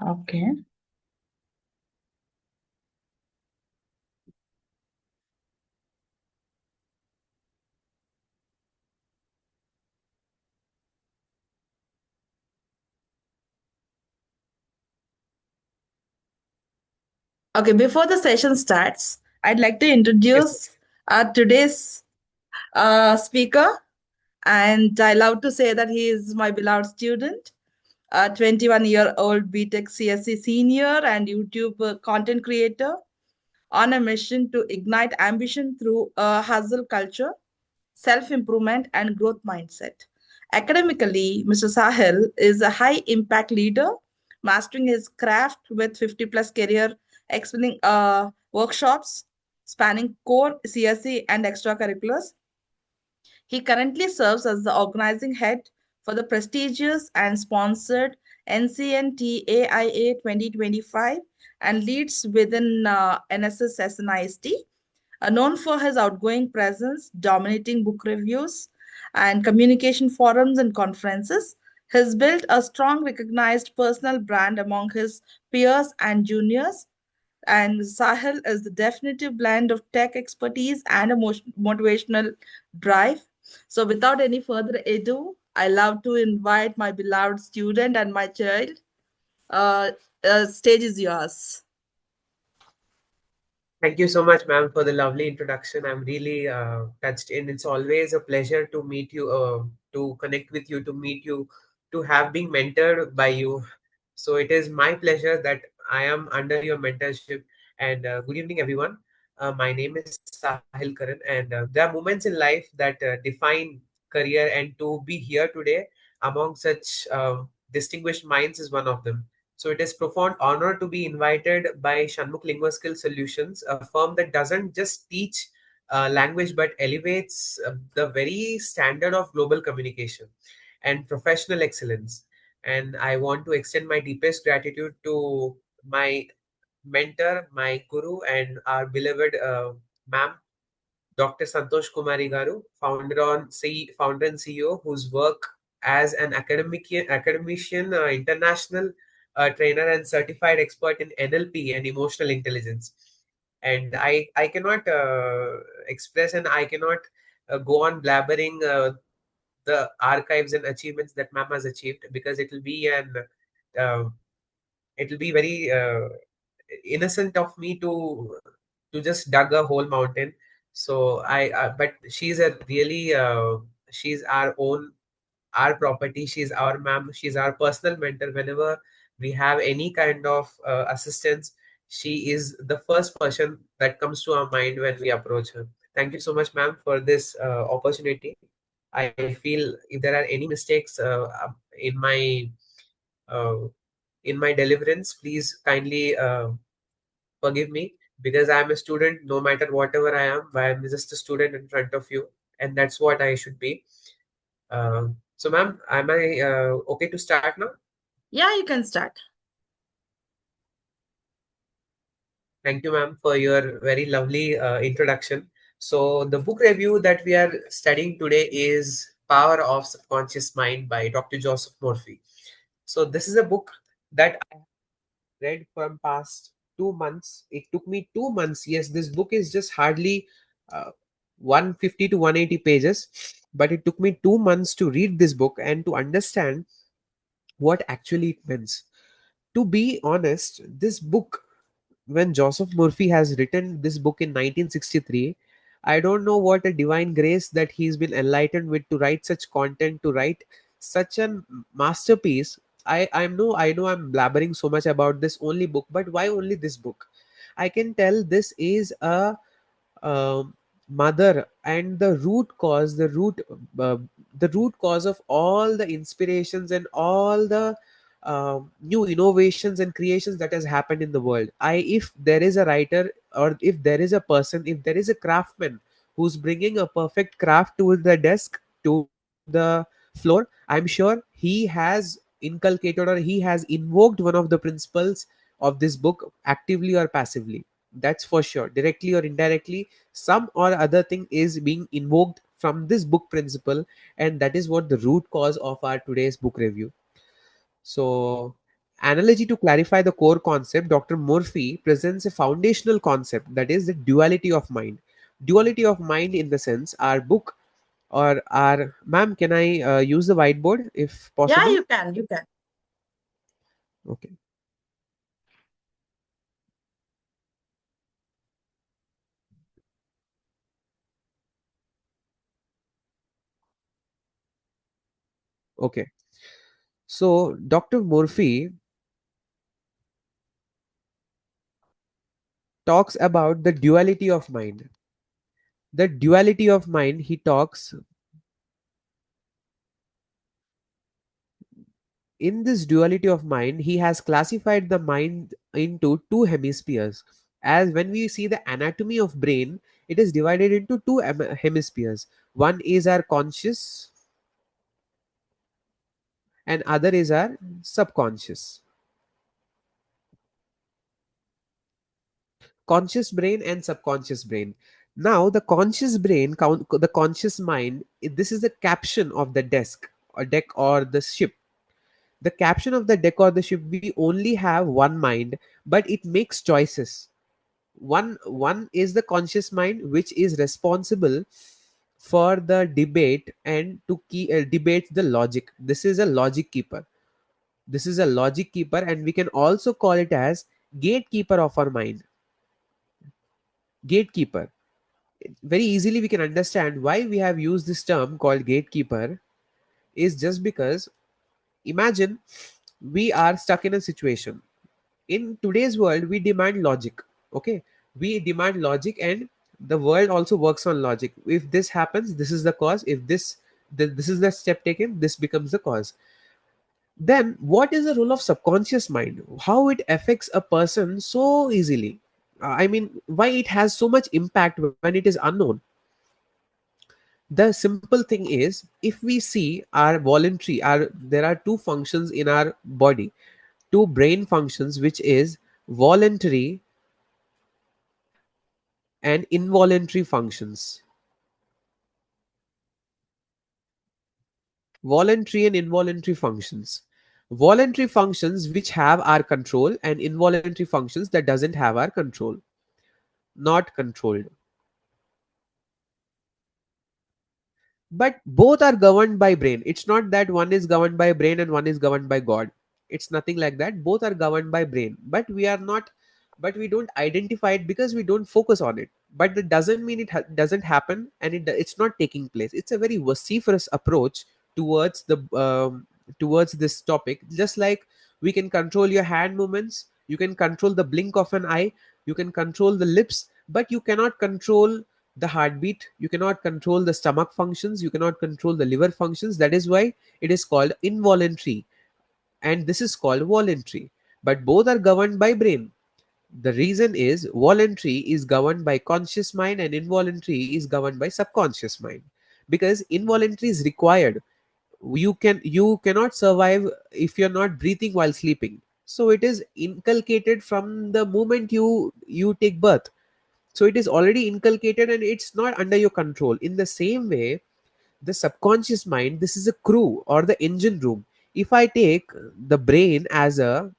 Okay. Okay, before the session starts, I'd like to Yes, introduce our today's speaker, and I love to say that he is my beloved student, a 21-year-old BTech CSC senior and YouTube content creator on a mission to ignite ambition through a hustle culture, self improvement, and growth mindset. Academically, Mr. Sahil is a high impact leader, mastering his craft with 50 plus career explaining workshops spanning core CSC and extracurriculars. He currently serves as the organizing head for the prestigious and sponsored NCNTAIA 2025 and leads within NSS SNIST, known for his outgoing presence, dominating book reviews and communication forums and conferences. Has built a strong, recognized personal brand among his peers and juniors. And Sahil is the definitive blend of tech expertise and a motivational drive. So, without any further ado, I love to invite my beloved student and my child. Uh, Stage is yours. thank you so much, ma'am, for the lovely introduction. I'm really touched in. It's always a pleasure to meet you, to connect with you, to meet you, to have been mentored by you. So it is my pleasure that I am under your mentorship. And good evening, everyone. My name is Sahil Karan, and there are moments in life that define career, and to be here today among such distinguished minds is one of them. So it is profound honor to be invited by Shanmukh Linguaskill Solutions, a firm that doesn't just teach language but elevates the very standard of global communication and professional excellence. And I want to extend my deepest gratitude to my mentor, my guru, and our beloved ma'am, Dr. Santosh Kumari Garu, founder and CEO, whose work as an academician, international trainer, and certified expert in NLP and emotional intelligence. And I cannot express, and I cannot go on blabbering the archives and achievements that ma'am has achieved, because uh, it will be very innocent of me to just dug a whole mountain. So but she's a really she's our own, our property. She's our ma'am, she's our personal mentor. Whenever we have any kind of assistance, she is the first person that comes to our mind when we approach her. Thank you so much, ma'am, for this opportunity. I feel if there are any mistakes in my uh, in my deliverance, please kindly forgive me, because I'm a student. No matter whatever I am, I'm just a student in front of you, and that's what I should be. So, ma'am, am I okay to start now? Yeah, you can start. Thank you, ma'am, for your very lovely introduction. So, the book review that we are studying today is Power of Subconscious Mind by Dr. Joseph Murphy. So, this is a book that read from past 2 months. It took me 2 months. Yes, this book is just hardly uh, 150 to 180 pages, but it took me 2 months to read this book and to understand what actually it means. To be honest, this book, when Joseph Murphy has written this book in 1963, I don't know what a divine grace that he's been enlightened with to write such content, to write such a masterpiece. I know I'm blabbering so much about this only book, but why only this book? I can tell this is a mother and uh, the root cause of all the inspirations and all the new innovations and creations that has happened in the world. If there is a writer, or if there is a person, if there is a craftsman who's bringing a perfect craft to the desk, to the floor, I'm sure he has inculcated, or he has invoked one of the principles of this book, actively or passively. That's for sure. Directly or indirectly, some or other thing is being invoked from this book principle, and that is what the root cause of our today's book review. So, analogy to clarify the core concept, Dr. Murphy presents a foundational concept, that is the duality of mind. Duality of mind, in the sense, our book or our, ma'am, can I use the whiteboard if Yeah, possible? you can. You can. Okay. Okay. So, Dr. Murphy talks about the duality of mind. The duality of mind, he talks, in this duality of mind, he has classified the mind into two hemispheres. As when we see the anatomy of brain, it is divided into two hemispheres. One is our conscious and other is our subconscious. Conscious brain and subconscious brain. Now the conscious brain, the conscious mind, this is the caption of the deck or the ship. The caption of the deck or the ship, we only have one mind, but it makes choices. One is the conscious mind, which is responsible for the debate and to debate the logic. This is a logic keeper. This is a logic keeper, and we can also call it as gatekeeper of our mind. Gatekeeper. Very easily we can understand why we have used this term called gatekeeper, is just because, imagine, we are stuck in a situation. In today's world, we demand logic. Okay, we demand logic, and the world also works on logic. If this happens, this is the cause. If this is the step taken, this becomes the cause. Then what is the role of subconscious mind, how it affects a person so easily? I mean, why it has so much impact when it is unknown? The simple thing is, if we see our voluntary, our there are two functions in our body, two brain functions, which is voluntary and involuntary functions. Voluntary and involuntary functions. Voluntary functions which have our control, and involuntary functions that doesn't have our control, not controlled. But both are governed by brain. It's not that one is governed by brain and one is governed by God. It's nothing like that. Both are governed by brain, but we are not, but we don't identify it because we don't focus on it. But that doesn't mean it doesn't happen, and it's not taking place. It's a very vociferous approach towards the towards this topic. Just like we can control your hand movements, you can control the blink of an eye, you can control the lips, but you cannot control the heartbeat, you cannot control the stomach functions, you cannot control the liver functions. That is why it is called involuntary, and this is called voluntary. But both are governed by brain. The reason is, voluntary is governed by conscious mind and involuntary is governed by subconscious mind, because involuntary is required. You cannot survive if you're not breathing while sleeping. So it is inculcated from the moment you take birth. So it is already inculcated and it's not under your control. In the same way, the subconscious mind, this is a crew or the engine room. If I take the brain as a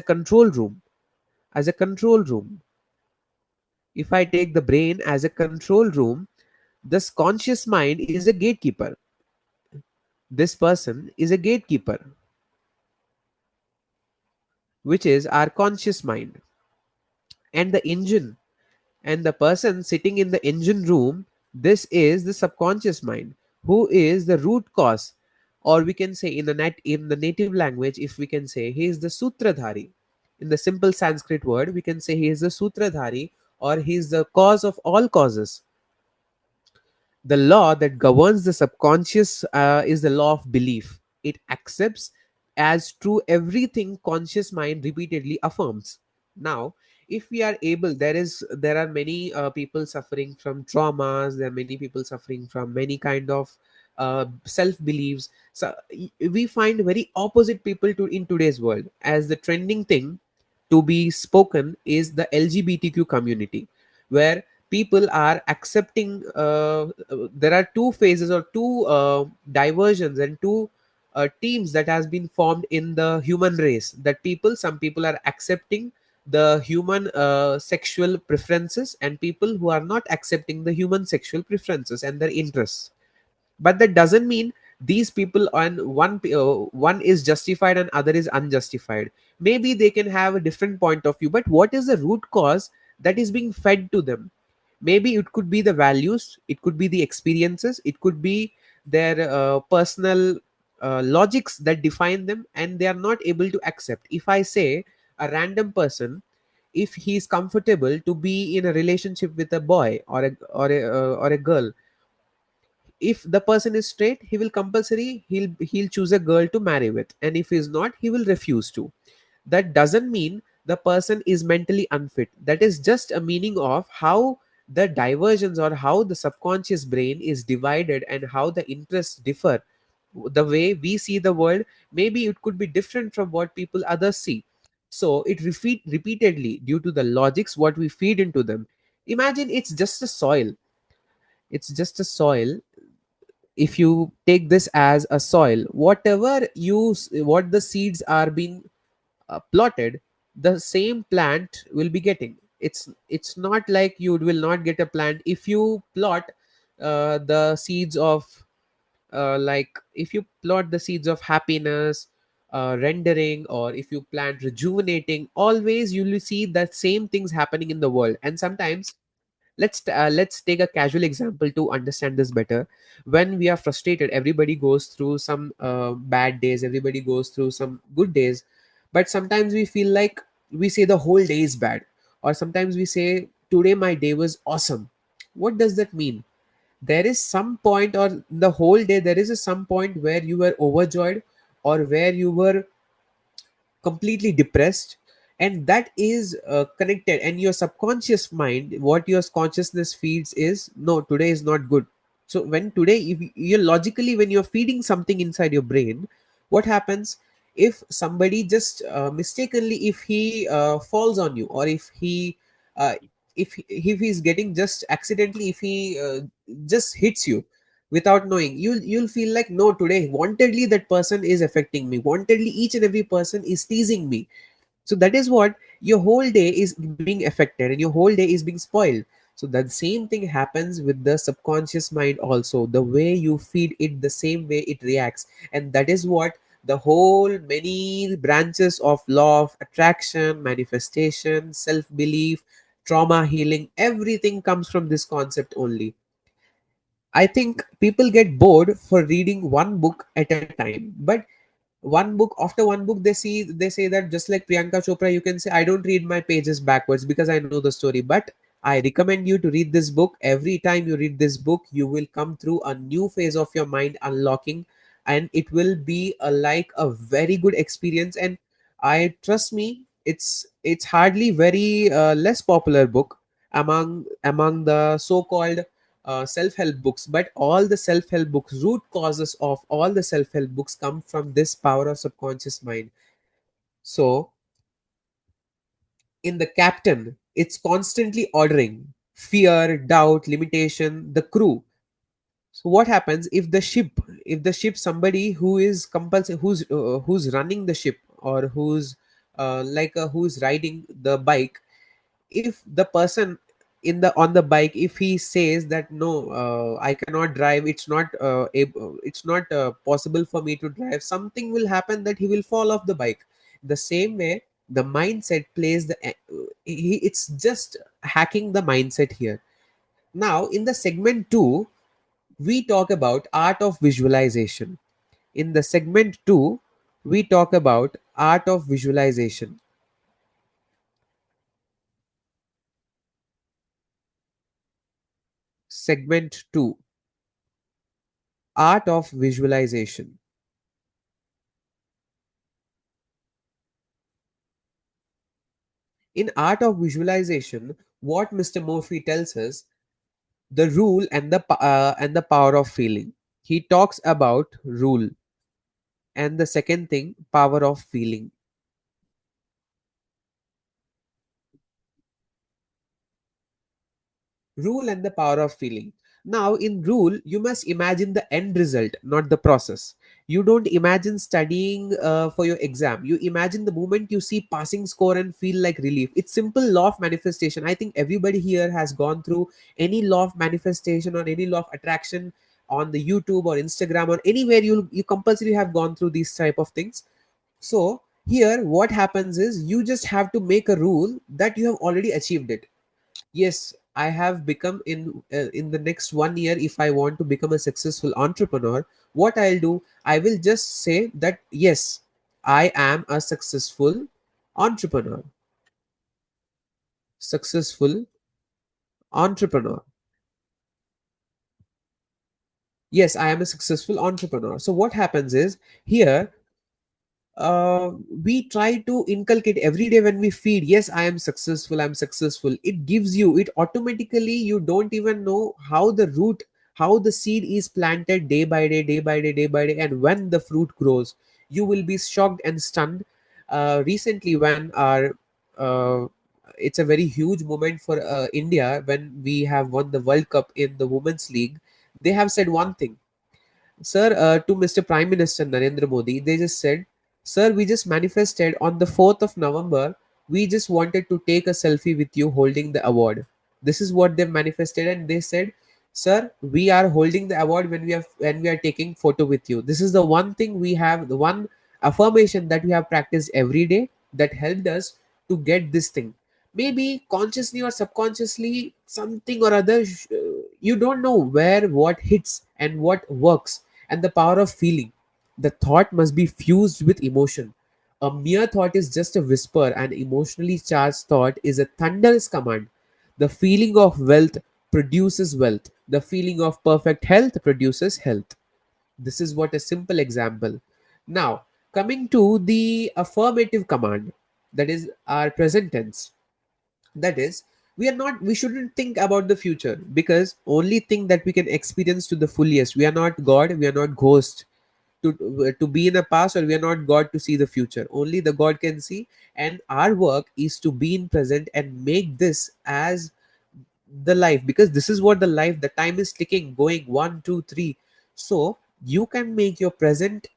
control room, as a control room if I take the brain as a control room, this conscious mind is a gatekeeper. This person is a gatekeeper, which is our conscious mind. And the engine, and the person sitting in the engine room, this is the subconscious mind, who is the root cause. Or we can say, in the native language, if we can say, he is the sutradhari. In the simple Sanskrit word, we can say he is the sutradhari, or he is the cause of all causes. The law that governs the subconscious is the law of belief. It accepts as true everything conscious mind repeatedly affirms. Now, if we are able, there are many people suffering from traumas. There are many people suffering from many kind of self beliefs. So we find very opposite people to in today's world. As the trending thing to be spoken is the LGBTQ community, where people are accepting there are two phases or two diversions and two teams that has been formed in the human race, that people, some people are accepting the human sexual preferences, and people who are not accepting the human sexual preferences and their interests. But that doesn't mean these people on one is justified and other is unjustified. Maybe they can have a different point of view, but what is the root cause that is being fed to them? Maybe it could be the values, it could be the experiences, it could be their personal logics that define them, and they are not able to accept. If I say a random person, if he is comfortable to be in a relationship with a boy or a girl, if the person is straight, he will compulsory he'll choose a girl to marry with, and if he's not, he will refuse to. That doesn't mean the person is mentally unfit. That is just a meaning of how the diversions or how the subconscious brain is divided and how the interests differ. The way we see the world, maybe it could be different from what people others see. So it repeatedly due to the logics what we feed into them. Imagine it's just a soil. It's just a soil. If you take this as a soil, whatever what the seeds are being plotted, the same plant will be getting. It's not like you will not get a plant if you plot the seeds of like if you plot the seeds of happiness, rendering, or if you plant rejuvenating, always you will see that same things happening in the world. And sometimes let's take a casual example to understand this better. When we are frustrated, everybody goes through some bad days, everybody goes through some good days, but sometimes we feel like we say the whole day is bad, or sometimes we say today my day was awesome. What does that mean? There is some point, or the whole day there is some point where you were overjoyed, or where you were completely depressed, and that is connected. And your subconscious mind, what your consciousness feeds is, no, today is not good. So when today, if you're logically, when you're feeding something inside your brain, what happens? If somebody just mistakenly, if he falls on you, or if he uh, if he's getting just accidentally, if he just hits you without knowing, you'll feel like, no, today wantedly that person is affecting me, wantedly each and every person is teasing me. So that is what, your whole day is being affected and your whole day is being spoiled. So that same thing happens with the subconscious mind also. The way you feed it, the same way it reacts. And that is what the whole many branches of law of attraction, manifestation, self belief, trauma healing, everything comes from this concept only. I think people get bored for reading one book at a time. But one book after one book, they say that, just like Priyanka Chopra, you can say, I don't read my pages backwards because I know the story. But I recommend you to read this book. Every time you read this book, you will come through a new phase of your mind unlocking, and it will be like a very good experience. And I trust me, it's hardly very less popular book among the so called self-help books. But all the self-help books, root causes of all the self-help books come from this power of subconscious mind. So in the captain, it's constantly ordering fear, doubt, limitation, the crew. So what happens if the ship, somebody who is compulsory, who's running the ship, or who's who's riding the bike, if the person in the on the bike, if he says that, no, I cannot drive, it's not possible for me to drive, something will happen that he will fall off the bike. The same way, the mindset plays it's just hacking the mindset here. Now in the segment 2, we talk about art of visualization. In the segment 2, we talk about art of visualization. Segment 2, art of visualization. In art of visualization, what Mr. Murphy tells us, the rule and the power of feeling. He talks about rule, and the second thing, power of feeling. Rule and the power of feeling. Now, in rule, you must imagine the end result, not the process. You don't imagine studying for your exam. You imagine the moment you see passing score and feel like relief. It's simple law of manifestation. I think everybody here has gone through any law of manifestation or any law of attraction on the YouTube or Instagram or anywhere. You compulsory have gone through these type of things. So here, what happens is you just have to make a rule that you have already achieved it. Yes, I have become in the next 1 year, if I want to become a successful entrepreneur, what I'll do, I will just say that yes, I am a successful entrepreneur. Successful entrepreneur. Yes, I am a successful entrepreneur. So what happens is here, we try to inculcate every day when we feed, yes, I am successful, I'm successful. It gives you, it automatically, you don't even know how the root, how the seed is planted day by day, day by day, day by day, and when the fruit grows, you will be shocked and stunned. Recently, when our uh, it's a very huge moment for India when we have won the World Cup in the Women's League. They have said one thing, sir, to Mr. Prime Minister Narendra Modi, they just said, sir, we just manifested on the 4th of November. We just wanted to take a selfie with you holding the award. This is what they manifested, and they said, sir, we are holding the award when we are taking photo with you. This is the one thing we have, the one affirmation that we have practiced every day that helped us to get this thing. Maybe consciously or subconsciously, something or other, you don't know where what hits and what works, and the power of feeling. The thought must be fused with emotion. A mere thought is just a whisper, an emotionally charged thought is a thunderous command. The feeling of wealth produces wealth. The feeling of perfect health produces health. This is what a simple example. Now, coming to the affirmative command, that is our present tense. That is, we shouldn't think about the future, because only thing that we can experience to the fullest. We are not God, we are not ghost to be in the past, or we are not God to see the future. Only the God can see, and our work is to be in present and make this as the life, because this is what the life, the time is ticking, going 1 2 3. So you can make your present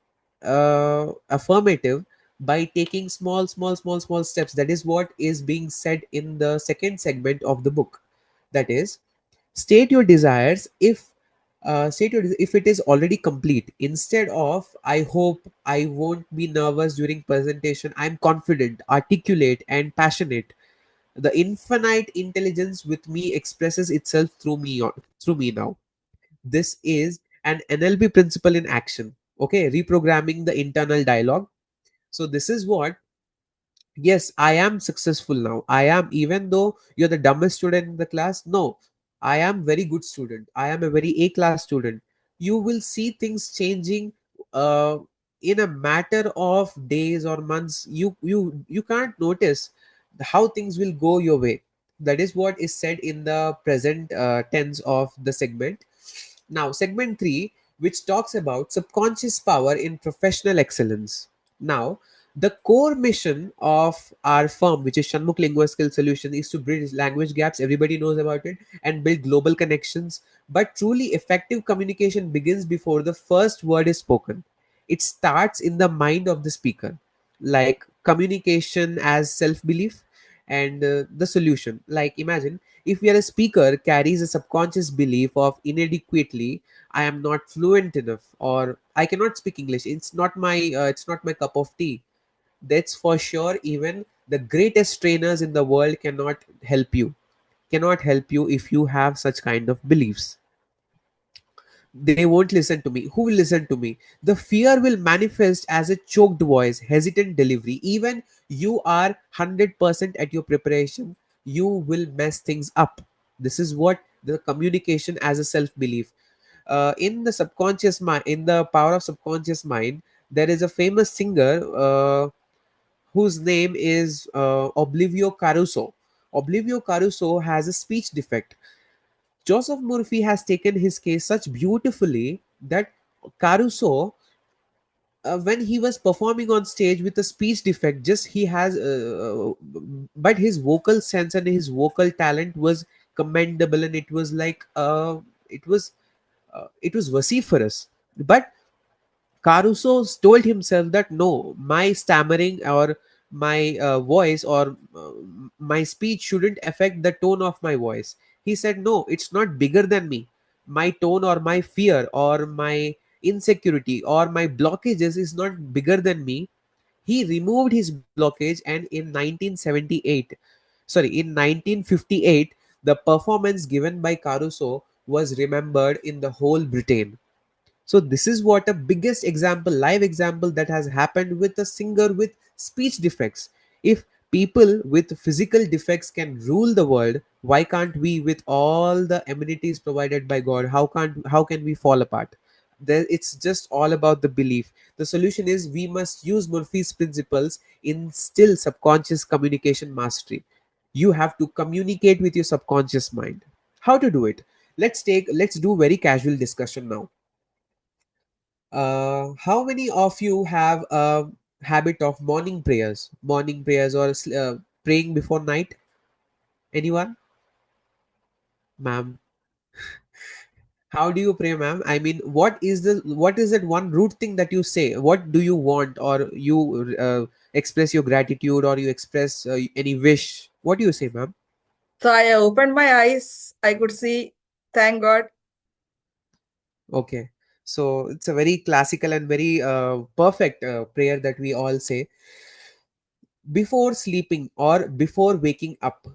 affirmative by taking small steps. That is what is being said in the second segment of the book. That is, state your desires if it is already complete, instead of I hope, I won't be nervous during presentation, I'm confident, articulate, and passionate. The infinite intelligence with me expresses itself through me now. This is an NLP principle in action. Okay, reprogramming the internal dialogue. So this is what, yes, I am successful now. I am, even though you're the dumbest student in the class, no, I am very good student, I am a very A class student. You will see things changing uh, in a matter of days or months. You can't notice how things will go your way. That is what is said in the present tense of the segment. Now, segment 3, which talks about subconscious power in professional excellence. Now, the core mission of our firm, which is Shanmukh Lingua Skill Solution, is to bridge language gaps, everybody knows about it, and build global connections. But truly effective communication begins before the first word is spoken. It starts in the mind of the speaker. Like communication as self belief, and the solution. Like imagine if we are a speaker carries a subconscious belief of inadequately, I am not fluent enough, or I cannot speak English. It's not my cup of tea. That's for sure. Even the greatest trainers in the world cannot help you if you have such kind of beliefs. They won't listen to me. Who will listen to me? The fear will manifest as a choked voice, hesitant delivery. Even you are 100% at your preparation, you will mess things up. This is what the communication as a self belief. In the subconscious mind, in the power of subconscious mind, there is a famous singer whose name is Oblivio Caruso. Oblivio Caruso has a speech defect. Joseph Murphy has taken his case such beautifully that Caruso, when he was performing on stage with a speech defect, just he has, but his vocal sense and his vocal talent was commendable, and it was like It was vociferous. But Caruso told himself that no, my stammering or my voice or my speech shouldn't affect the tone of my voice. He said, no, it's not bigger than me. My tone or my fear or my insecurity or my blockages is not bigger than me. He removed his blockage, and in 1978, sorry, in 1958, the performance given by Caruso was remembered in the whole Britain. So this is what a biggest example, live example, that has happened with a singer with speech defects. If people with physical defects can rule the world, why can't we with all the amenities provided by God? How can we fall apart? It's just all about the belief. The solution is we must use Murphy's principles in still subconscious communication mastery. You have to communicate with your subconscious mind. How to do it? Let's do very casual discussion now. How many of you have a habit of morning prayers or praying before night? Anyone? Ma'am, how do you pray, ma'am? I mean, what is that one root thing that you say? What do you want, or you express your gratitude, or you express any wish? What do you say, ma'am? So I opened my eyes. I could see, thank God. Okay, so it's a very classical and very perfect prayer that we all say before sleeping or before waking up.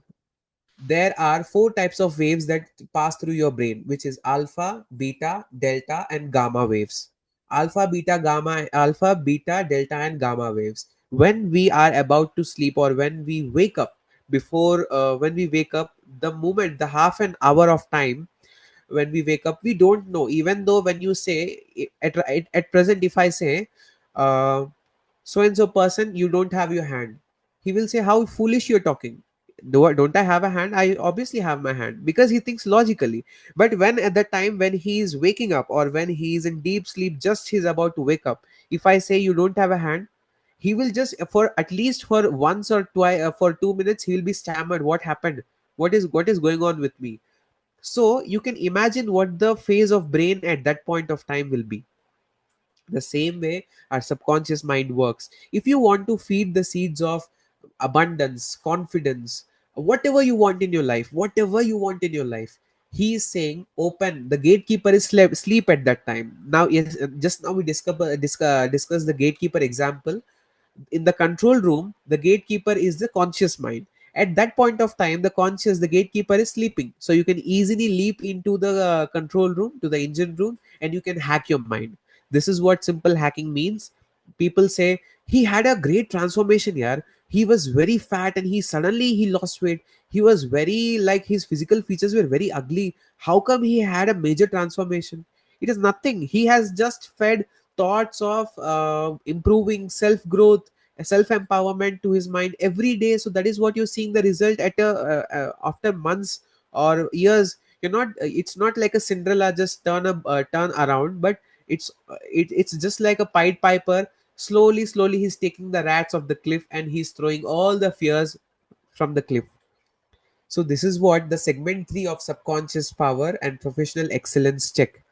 There are four types of waves that pass through your brain, which is alpha, beta, delta, and gamma waves. Alpha, beta, delta, and gamma waves. When we are about to sleep or when we wake up, when we wake up, the moment, the half an hour of time when we wake up, we don't know. Even though when you say, at present, if I say, uh, so and so person, you don't have your hand, he will say, how foolish you're talking. Don't I have a hand? I obviously have my hand, because he thinks logically. But when at the time when he is waking up or when he is in deep sleep, just he's about to wake up, if I say you don't have a hand, he will just, for at least for once or twice, for 2 minutes, he will be stammered, what happened, what is going on with me. So you can imagine what the phase of brain at that point of time will be. The same way our subconscious mind works. If you want to feed the seeds of abundance, confidence, whatever you want in your life, he is saying, open. The gatekeeper is sleep at that time. Now, yes, just now we discuss the gatekeeper example. In the control room, the gatekeeper is the conscious mind. At that point of time, the gatekeeper is sleeping, so you can easily leap into the control room, to the engine room, and you can hack your mind. This is what simple hacking means. People say, he had a great transformation here. He was very fat and he lost weight. He was very, like, his physical features were very ugly. How come he had a major transformation? It is nothing. He has just fed thoughts of improving self growth, self empowerment to his mind every day. So that is what you're seeing the result after months or years. You're not It's not like a Cinderella just turn around, but it's just like a Pied Piper. Slowly he's taking the rats off the cliff, and he's throwing all the fears from the cliff. So this is what the segment 3 of subconscious power and professional excellence check.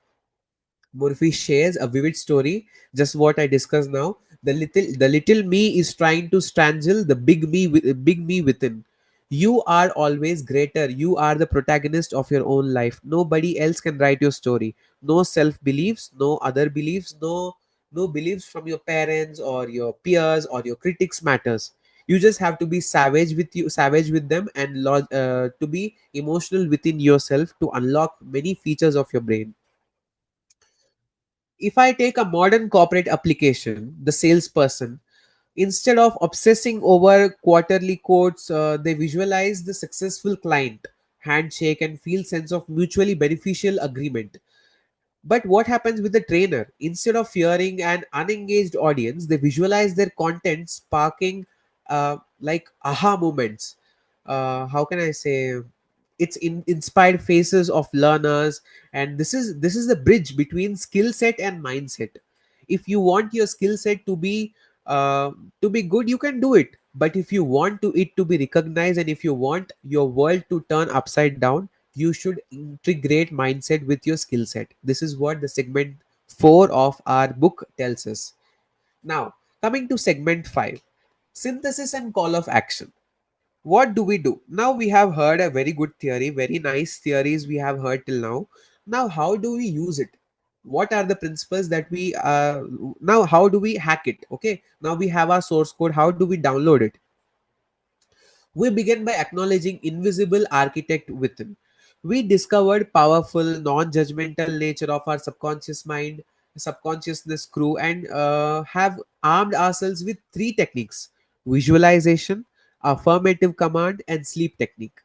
Murphy shares a vivid story, just what I discussed now. The little me is trying to strangle the big me within. You are always greater. You are the protagonist of your own life. Nobody else can write your story. No self beliefs, no other beliefs, no beliefs from your parents or your peers or your critics matters. You just have to be savage with them, and to be emotional within yourself to unlock many features of your brain. If I take a modern corporate application, the salesperson, instead of obsessing over quarterly quotes, they visualize the successful client, handshake, and feel sense of mutually beneficial agreement. But what happens with the trainer? Instead of fearing an unengaged audience, they visualize their content sparking like aha moments. How can I say? It's inspired faces of learners, and this is the bridge between skill set and mindset. If you want your skill set uh, to be good, you can do it. But if you want it to be recognized, and if you want your world to turn upside down, You should integrate mindset with your skill set. This is what the segment 4 of our book tells us. Now, coming to segment 5, synthesis and call of action. What do we do? Now we have heard a very good theory, very nice theories we have heard till now. Now, how do we use it? What are the principles that we now how do we hack it? Okay, now we have our source code. How do we download it? We begin by acknowledging invisible architect within. We discovered powerful, non-judgmental nature of our subconscious mind, subconsciousness crew, and have armed ourselves with three techniques: visualization, affirmative command, and sleep technique.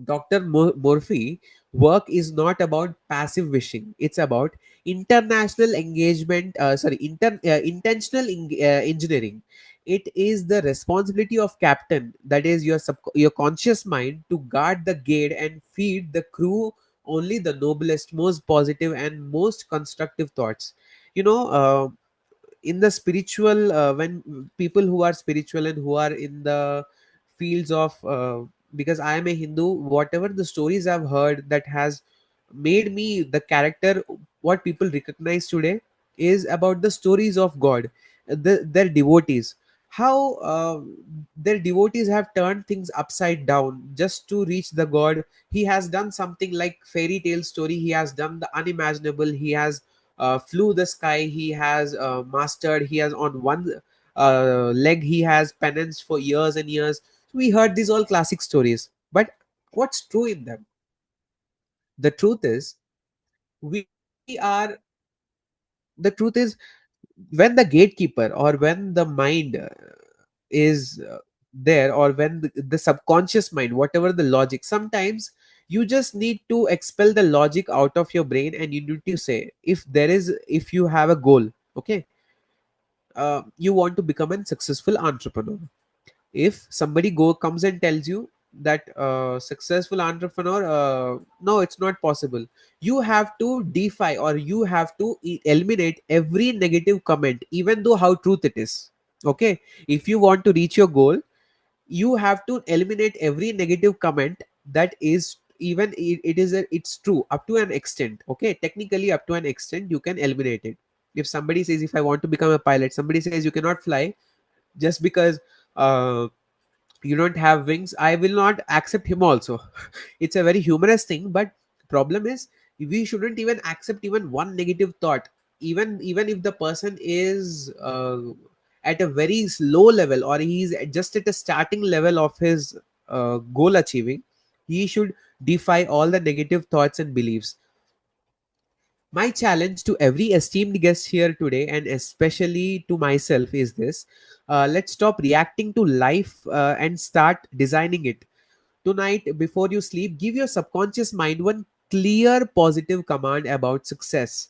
Dr. Murphy work is not about passive wishing. It's about international engagement, intentional engineering. It is the responsibility of captain, that is your conscious mind, to guard the gate and feed the crew only the noblest, most positive, and most constructive thoughts. You know, in the spiritual, when people who are spiritual and who are in the fields of because I am a Hindu, whatever the stories I've heard that has made me the character what people recognize today is about the stories of God, their devotees, how their devotees have turned things upside down just to reach the God. He has done something like fairy tale story, he has done the unimaginable, he has flew the sky, he has mastered, he has on one leg, he has penance for years and years. We heard these all classic stories, but what's true in them? The truth is, we are the truth is when the gatekeeper or when the mind is there, or when the subconscious mind, whatever the logic, sometimes you just need to expel the logic out of your brain, and you need to say, if you have a goal, okay, you want to become a successful entrepreneur. If somebody go comes and tells you that successful entrepreneur, no, it's not possible, you have to defy, or you have to eliminate every negative comment, even though how truth it is. Okay, if you want to reach your goal, you have to eliminate every negative comment that is, even it's true up to an extent. Okay, technically up to an extent you can eliminate it. If somebody says, if I want to become a pilot, somebody says you cannot fly just because uh, you don't have wings, I will not accept him also. It's a very humorous thing, but problem is, we shouldn't even accept even one negative thought. Even if the person is at a very low level, or he's just at a starting level of his goal achieving, he should defy all the negative thoughts and beliefs. My challenge to every esteemed guest here today, and especially to myself, is this: let's stop reacting to life and start designing it. Tonight, before you sleep, give your subconscious mind one clear positive command about success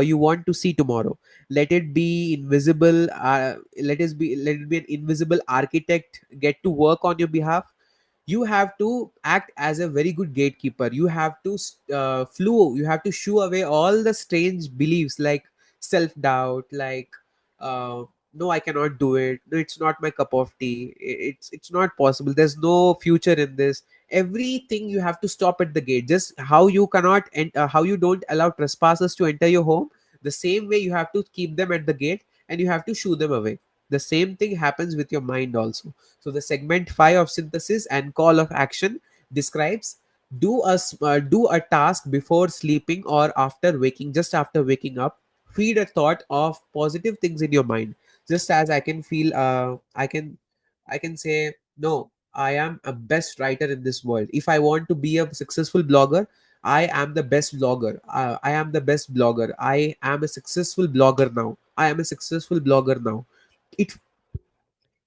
you want to see tomorrow. Let it be invisible. Let it be an invisible architect get to work on your behalf. You have to act as a very good gatekeeper. You have to you have to shoo away all the strange beliefs like self doubt, like uh, no, I cannot do it, no, it's not my cup of tea, it's not possible, there's no future in this. Everything you have to stop at the gate. Just how you cannot how you don't allow trespassers to enter your home, the same way you have to keep them at the gate, and you have to shoo them away. The same thing happens with your mind also. So the segment 5 of synthesis and call of action describes: do a task before sleeping or after waking, just after waking up. Feed a thought of positive things in your mind. Just as I can feel, I can say, no, I am a best writer in this world. If I want to be a successful blogger, I am the best blogger. I am the best blogger. I am a successful blogger now. I am a successful blogger now. It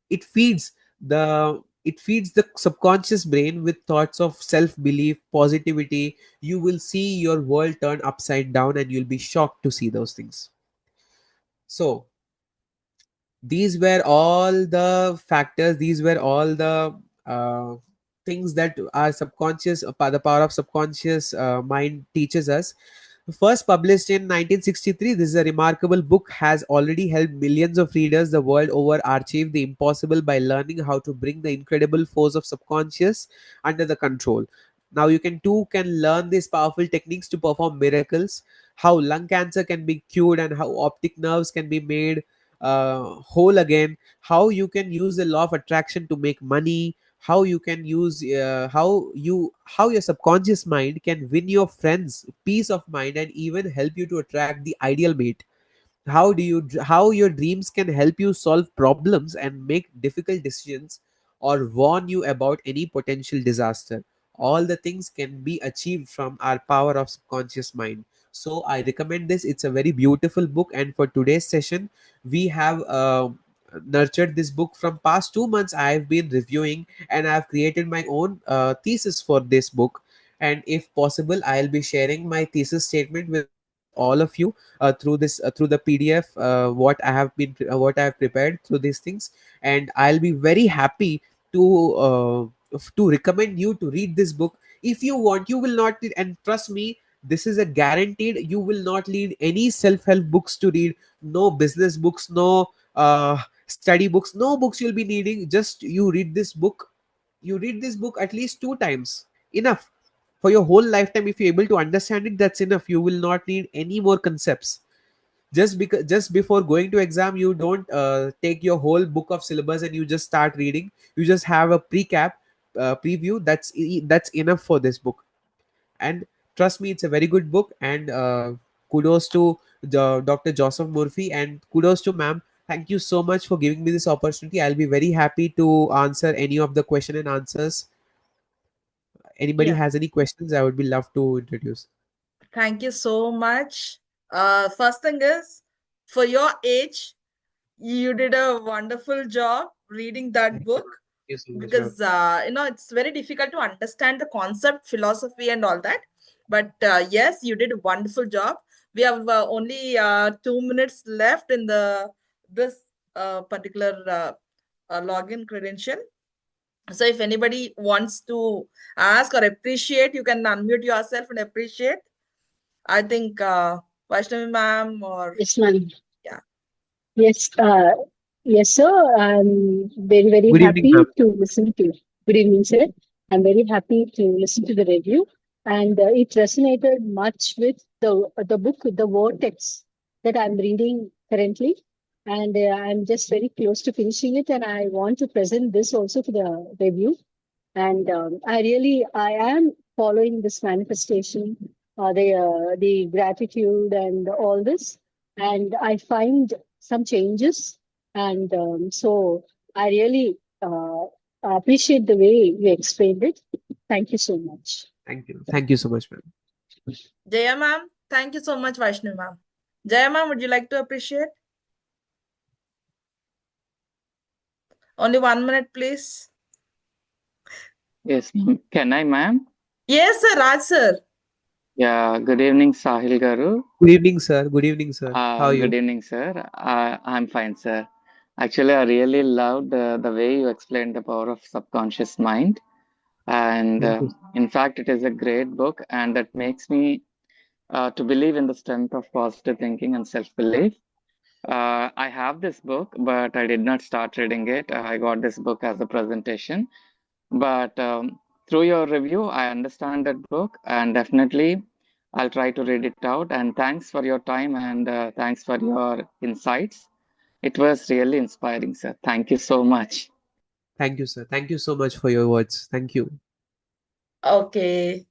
it feeds the subconscious brain with thoughts of self belief, positivity. You will see your world turn upside down, and you'll be shocked to see those things. So these were all the factors, these were all the uh, things that our subconscious, the power of subconscious mind teaches us. First published in 1963, this is a remarkable book, has already helped millions of readers the world over achieve the impossible by learning how to bring the incredible force of subconscious under the control. Now you can learn these powerful techniques to perform miracles, how lung cancer can be cured and how optic nerves can be made whole again, how you can use the law of attraction to make money, how you can use how your subconscious mind can win your friends peace of mind and even help you to attract the ideal mate, how your dreams can help you solve problems and make difficult decisions or warn you about any potential disaster. All the things can be achieved from our power of subconscious mind. So I recommend this. It's a very beautiful book, and for today's session we have nurtured this book from past 2 months. I have been reviewing and I have created my own thesis for this book, and if possible I'll be sharing my thesis statement with all of you through the PDF, what I have prepared through these things, and I'll be very happy to recommend you to read this book if you want. You will not need, and trust me, this is a guaranteed. You will not need any self-help books to read, no business books, no study books, no books you'll be needing. Just you read this book. You read this book at least 2 times, enough for your whole lifetime. If you're able to understand it, that's enough. You will not need any more concepts. Just before going to exam, you don't take your whole book of syllabus and you just start reading. You just have a preview. That's enough for this book. And trust me, it's a very good book. And kudos to Dr. Joseph Murphy, and kudos to ma'am. Thank you so much for giving me this opportunity. I'll be very happy to answer any of the question and answers. Anybody Yeah. has any questions, I would be love to introduce. Thank you so much. First thing is, for your age, you did a wonderful job reading that Thank book, you so much, ma'am. because it's very difficult to understand the concept, philosophy, and all that. But yes, you did a wonderful job. We have only 2 minutes left in the this particular login credential. So if anybody wants to ask or appreciate, you can unmute yourself and appreciate. I think Vaishnavi ma'am or Yes, ma'am. yeah, Yes, yes, sir. I'm very, very Good evening, ma'am. happy to listen to. Good evening, sir. I'm very happy to listen to the review, and it resonated much with the book, the Vortex, that I'm reading currently, and I'm just very close to finishing it, and I want to present this also to the review. And I am following this manifestation, the gratitude and all this, and I find some changes, and so I really appreciate the way you explained it. Thank you so much. Thank you so much, ma'am. Jaya ma'am. Thank you so much, Vaishnavi ma'am. Jaya ma'am, would you like to appreciate? Only 1 minute, please. Yes, ma'am. Can I, ma'am? Yes, sir, Raj sir. Yeah, good evening, Sahil Garu. Good evening, sir. Good evening, sir. How are Good you? evening, sir. I'm fine, sir. Actually, I really loved the way you explained the power of subconscious mind. And Thank you. in fact, it is a great book, and that makes me to believe in the strength of positive thinking and self-belief. I have this book, but I did not start reading it. I got this book as a presentation. But through your review, I understand that book, and definitely I'll try to read it out. And thanks for your time, and thanks for your insights. It was really inspiring, sir. Thank you so much. Thank you, sir. Thank you so much for your words. Thank you. Okay.